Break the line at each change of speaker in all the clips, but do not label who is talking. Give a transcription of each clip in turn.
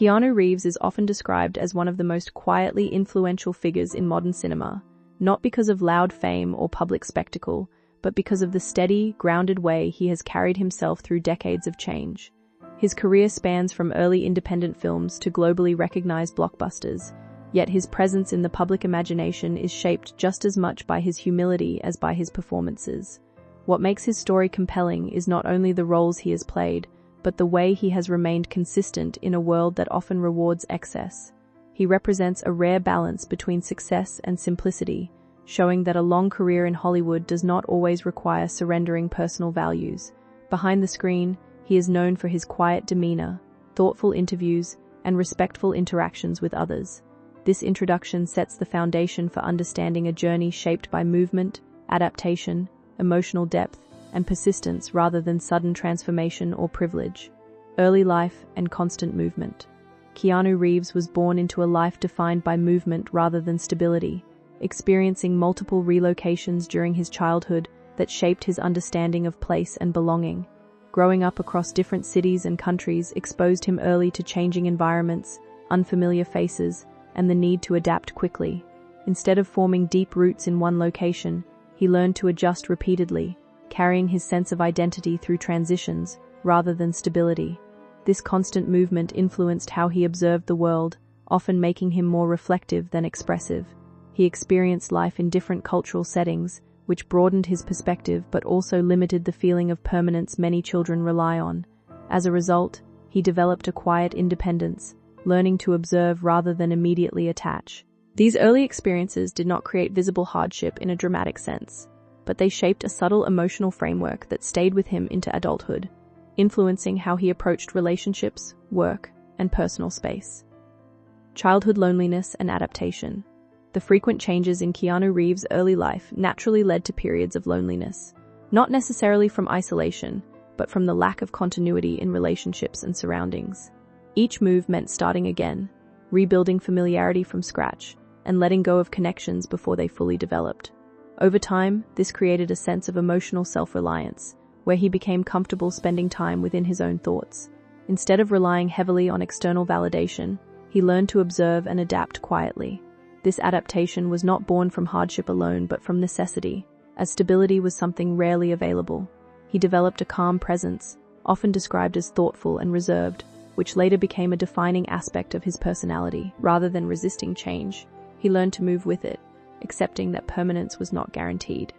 Keanu Reeves is often described as one of the most quietly influential figures in modern cinema, not because of loud fame or public spectacle, but because of the steady, grounded way he has carried himself through decades of change. His career spans from early independent films to globally recognized blockbusters, yet his presence in the public imagination is shaped just as much by his humility as by his performances. What makes his story compelling is not only the roles he has played, but the way he has remained consistent in a world that often rewards excess. He represents a rare balance between success and simplicity, showing that a long career in Hollywood does not always require surrendering personal values. Behind the screen, he is known for his quiet demeanor, thoughtful interviews, and respectful interactions with others. This introduction sets the foundation for understanding a journey shaped by movement, adaptation, emotional depth, and persistence rather than sudden transformation or privilege. Early life and constant movement. Keanu Reeves was born into a life defined by movement rather than stability, experiencing multiple relocations during his childhood that shaped his understanding of place and belonging. Growing up across different cities and countries exposed him early to changing environments, unfamiliar faces, and the need to adapt quickly. Instead of forming deep roots in one location, he learned to adjust repeatedly, carrying his sense of identity through transitions rather than stability. This constant movement influenced how he observed the world, often making him more reflective than expressive. He experienced life in different cultural settings, which broadened his perspective but also limited the feeling of permanence many children rely on. As a result, he developed a quiet independence, learning to observe rather than immediately attach. These early experiences did not create visible hardship in a dramatic sense, but they shaped a subtle emotional framework that stayed with him into adulthood, influencing how he approached relationships, work, and personal space. Childhood loneliness and adaptation. The frequent changes in Keanu Reeves' early life naturally led to periods of loneliness, not necessarily from isolation, but from the lack of continuity in relationships and surroundings. Each move meant starting again, rebuilding familiarity from scratch, and letting go of connections before they fully developed. Over time, this created a sense of emotional self-reliance, where he became comfortable spending time within his own thoughts. Instead of relying heavily on external validation, he learned to observe and adapt quietly. This adaptation was not born from hardship alone but from necessity, as stability was something rarely available. He developed a calm presence, often described as thoughtful and reserved, which later became a defining aspect of his personality. Rather than resisting change, he learned to move with it, accepting that permanence was not guaranteed.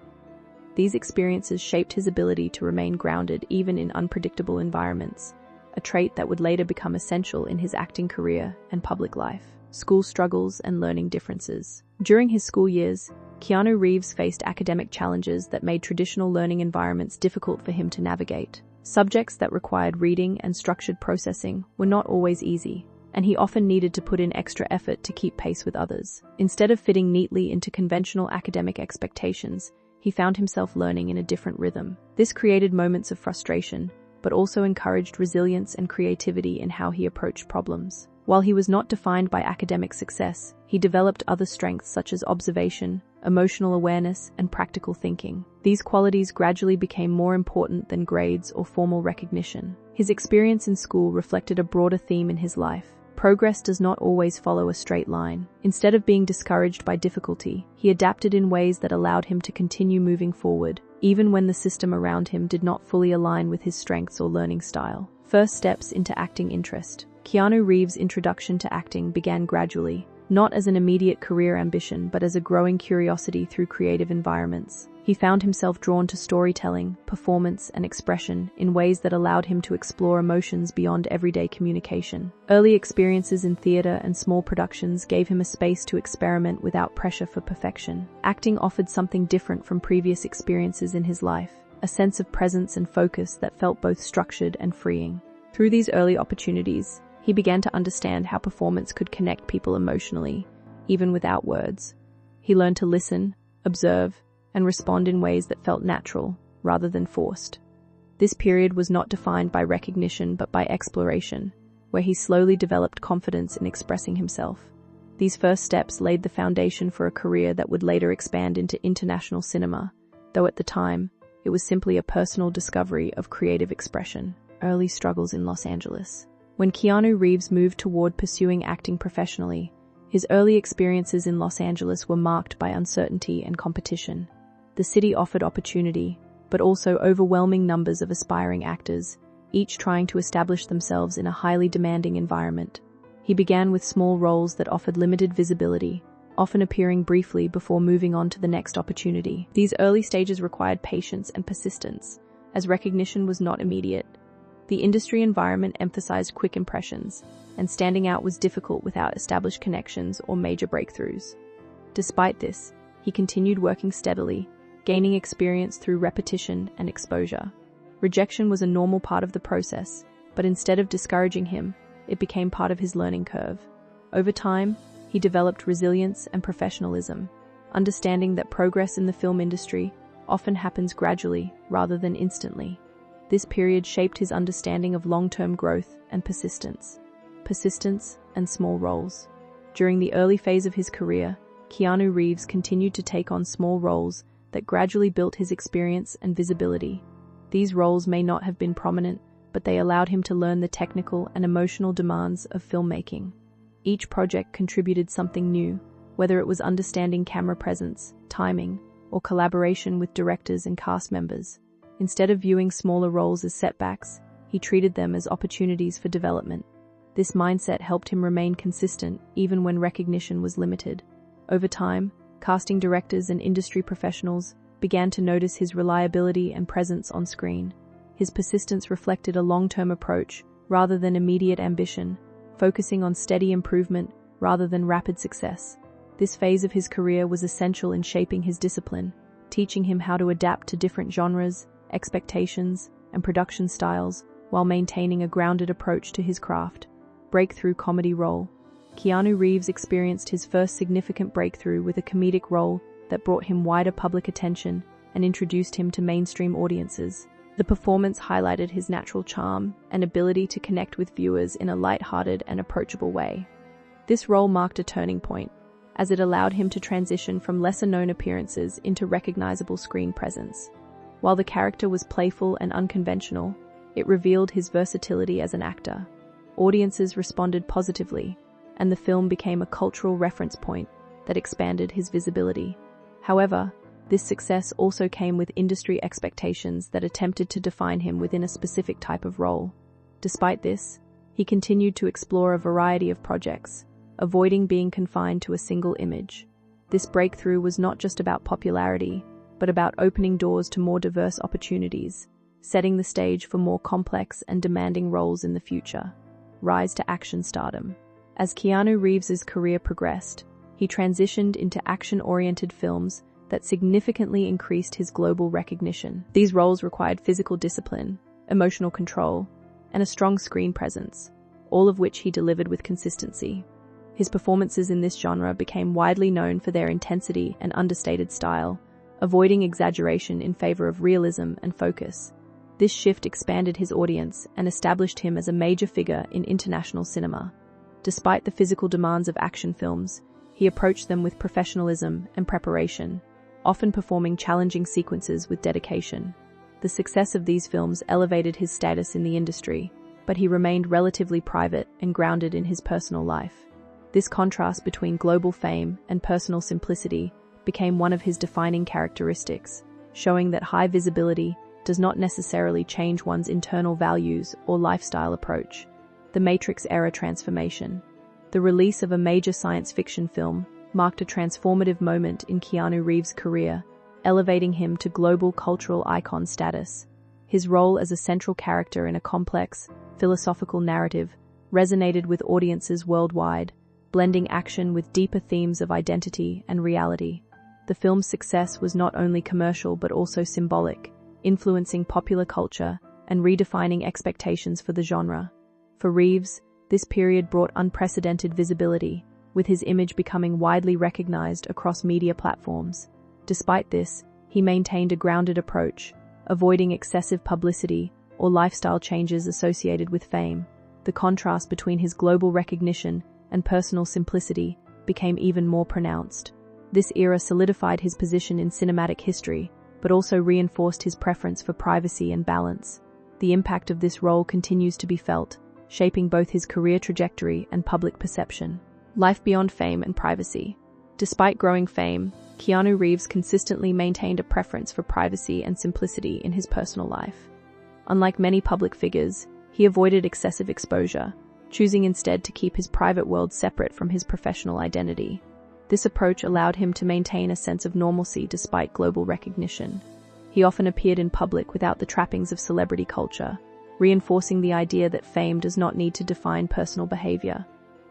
These experiences shaped his ability to remain grounded even in unpredictable environments, a trait that would later become essential in his acting career and public life. School struggles and learning differences. During his school years, Keanu Reeves faced academic challenges that made traditional learning environments difficult for him to navigate. Subjects that required reading and structured processing were not always easy, and he often needed to put in extra effort to keep pace with others. Instead of fitting neatly into conventional academic expectations, he found himself learning in a different rhythm. This created moments of frustration, but also encouraged resilience and creativity in how he approached problems. While he was not defined by academic success, he developed other strengths such as observation, emotional awareness, and practical thinking. These qualities gradually became more important than grades or formal recognition. His experience in school reflected a broader theme in his life. Progress does not always follow a straight line. Instead of being discouraged by difficulty, he adapted in ways that allowed him to continue moving forward, even when the system around him did not fully align with his strengths or learning style. First steps into acting interest. Keanu Reeves' introduction to acting began gradually, not as an immediate career ambition but as a growing curiosity through creative environments. He found himself drawn to storytelling, performance, and expression in ways that allowed him to explore emotions beyond everyday communication. Early experiences in theater and small productions gave him a space to experiment without pressure for perfection. Acting offered something different from previous experiences in his life, a sense of presence and focus that felt both structured and freeing. Through these early opportunities, he began to understand how performance could connect people emotionally, even without words. He learned to listen, observe, and respond in ways that felt natural, rather than forced. This period was not defined by recognition but by exploration, where he slowly developed confidence in expressing himself. These first steps laid the foundation for a career that would later expand into international cinema, though at the time, it was simply a personal discovery of creative expression. Early struggles in Los Angeles. When Keanu Reeves moved toward pursuing acting professionally, his early experiences in Los Angeles were marked by uncertainty and competition. The city offered opportunity, but also overwhelming numbers of aspiring actors, each trying to establish themselves in a highly demanding environment. He began with small roles that offered limited visibility, often appearing briefly before moving on to the next opportunity. These early stages required patience and persistence, as recognition was not immediate. The industry environment emphasized quick impressions, and standing out was difficult without established connections or major breakthroughs. Despite this, he continued working steadily, gaining experience through repetition and exposure. Rejection was a normal part of the process, but instead of discouraging him, it became part of his learning curve. Over time, he developed resilience and professionalism, understanding that progress in the film industry often happens gradually rather than instantly. This period shaped his understanding of long-term growth and persistence and small roles. During the early phase of his career, Keanu Reeves continued to take on small roles that gradually built his experience and visibility. These roles may not have been prominent, but they allowed him to learn the technical and emotional demands of filmmaking. Each project contributed something new, whether it was understanding camera presence, timing, or collaboration with directors and cast members. Instead of viewing smaller roles as setbacks, he treated them as opportunities for development. This mindset helped him remain consistent even when recognition was limited. Over time, casting directors and industry professionals began to notice his reliability and presence on screen. His persistence reflected a long-term approach rather than immediate ambition, focusing on steady improvement rather than rapid success. This phase of his career was essential in shaping his discipline, teaching him how to adapt to different genres, expectations, and production styles while maintaining a grounded approach to his craft. Breakthrough comedy role. Keanu Reeves experienced his first significant breakthrough with a comedic role that brought him wider public attention and introduced him to mainstream audiences. The performance highlighted his natural charm and ability to connect with viewers in a light-hearted and approachable way. This role marked a turning point, as it allowed him to transition from lesser-known appearances into recognizable screen presence. While the character was playful and unconventional, it revealed his versatility as an actor. Audiences responded positively, and the film became a cultural reference point that expanded his visibility. However, this success also came with industry expectations that attempted to define him within a specific type of role. Despite this, he continued to explore a variety of projects, avoiding being confined to a single image. This breakthrough was not just about popularity, but about opening doors to more diverse opportunities, setting the stage for more complex and demanding roles in the future. Rise to action stardom. As Keanu Reeves's career progressed, he transitioned into action-oriented films that significantly increased his global recognition. These roles required physical discipline, emotional control, and a strong screen presence, all of which he delivered with consistency. His performances in this genre became widely known for their intensity and understated style, avoiding exaggeration in favor of realism and focus. This shift expanded his audience and established him as a major figure in international cinema. Despite the physical demands of action films, he approached them with professionalism and preparation, often performing challenging sequences with dedication. The success of these films elevated his status in the industry, but he remained relatively private and grounded in his personal life. This contrast between global fame and personal simplicity became one of his defining characteristics, showing that high visibility does not necessarily change one's internal values or lifestyle approach. The Matrix-era transformation. The release of a major science fiction film marked a transformative moment in Keanu Reeves' career, elevating him to global cultural icon status. His role as a central character in a complex, philosophical narrative resonated with audiences worldwide, blending action with deeper themes of identity and reality. The film's success was not only commercial but also symbolic, influencing popular culture and redefining expectations for the genre. For Reeves, this period brought unprecedented visibility, with his image becoming widely recognized across media platforms. Despite this, he maintained a grounded approach, avoiding excessive publicity or lifestyle changes associated with fame. The contrast between his global recognition and personal simplicity became even more pronounced. This era solidified his position in cinematic history, but also reinforced his preference for privacy and balance. The impact of this role continues to be felt, shaping both his career trajectory and public perception. Life beyond fame and privacy. Despite growing fame, Keanu Reeves consistently maintained a preference for privacy and simplicity in his personal life. Unlike many public figures, he avoided excessive exposure, choosing instead to keep his private world separate from his professional identity. This approach allowed him to maintain a sense of normalcy despite global recognition. He often appeared in public without the trappings of celebrity culture, reinforcing the idea that fame does not need to define personal behavior.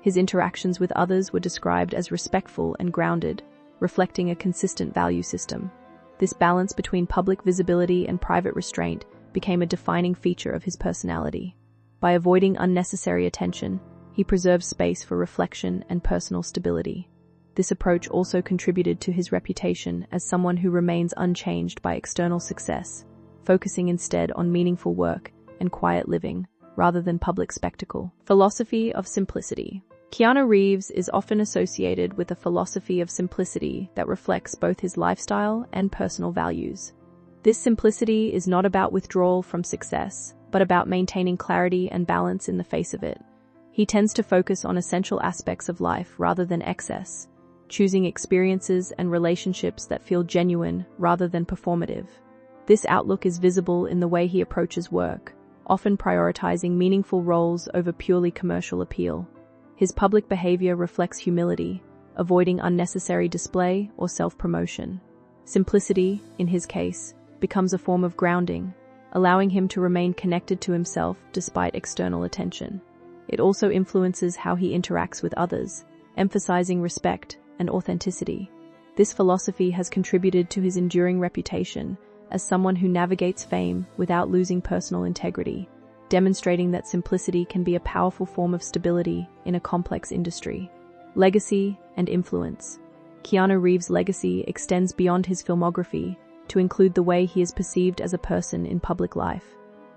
His interactions with others were described as respectful and grounded, reflecting a consistent value system. This balance between public visibility and private restraint became a defining feature of his personality. By avoiding unnecessary attention, he preserved space for reflection and personal stability. This approach also contributed to his reputation as someone who remains unchanged by external success, focusing instead on meaningful work and quiet living, rather than public spectacle. Philosophy of simplicity. Keanu Reeves is often associated with a philosophy of simplicity that reflects both his lifestyle and personal values. This simplicity is not about withdrawal from success, but about maintaining clarity and balance in the face of it. He tends to focus on essential aspects of life rather than excess, choosing experiences and relationships that feel genuine rather than performative. This outlook is visible in the way he approaches work, often prioritizing meaningful roles over purely commercial appeal. His public behavior reflects humility, avoiding unnecessary display or self-promotion. Simplicity, in his case, becomes a form of grounding, allowing him to remain connected to himself despite external attention. It also influences how he interacts with others, emphasizing respect and authenticity. This philosophy has contributed to his enduring reputation as someone who navigates fame without losing personal integrity, demonstrating that simplicity can be a powerful form of stability in a complex industry. Legacy and influence. Keanu Reeves' legacy extends beyond his filmography to include the way he is perceived as a person in public life.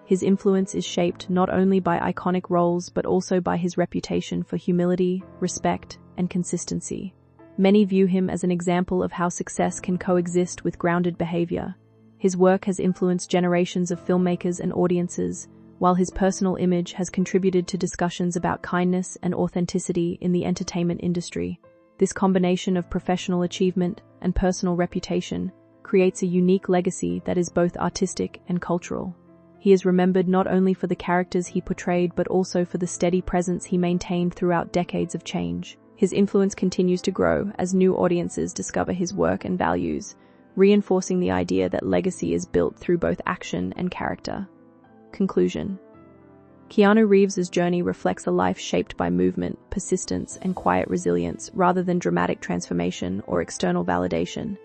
His influence is shaped not only by iconic roles but also by his reputation for humility, respect, and consistency. Many view him as an example of how success can coexist with grounded behavior. His work has influenced generations of filmmakers and audiences, while his personal image has contributed to discussions about kindness and authenticity in the entertainment industry. This combination of professional achievement and personal reputation creates a unique legacy that is both artistic and cultural. He is remembered not only for the characters he portrayed but also for the steady presence he maintained throughout decades of change. His influence continues to grow as new audiences discover his work and values, reinforcing the idea that legacy is built through both action and character. Conclusion. Keanu Reeves' journey reflects a life shaped by movement, persistence, and quiet resilience rather than dramatic transformation or external validation.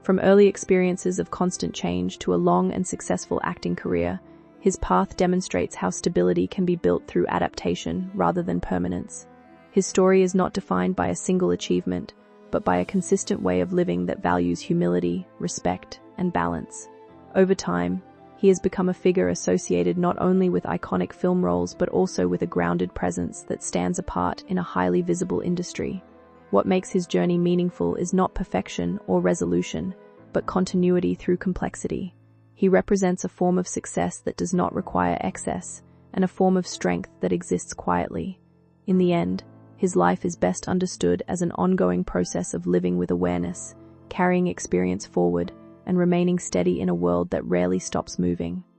From early experiences of constant change to a long and successful acting career, his path demonstrates how stability can be built through adaptation rather than permanence. His story is not defined by a single achievement, but by a consistent way of living that values humility, respect, and balance. Over time, he has become a figure associated not only with iconic film roles but also with a grounded presence that stands apart in a highly visible industry. What makes his journey meaningful is not perfection or resolution, but continuity through complexity. He represents a form of success that does not require excess, and a form of strength that exists quietly. In the end, his life is best understood as an ongoing process of living with awareness, carrying experience forward, and remaining steady in a world that rarely stops moving.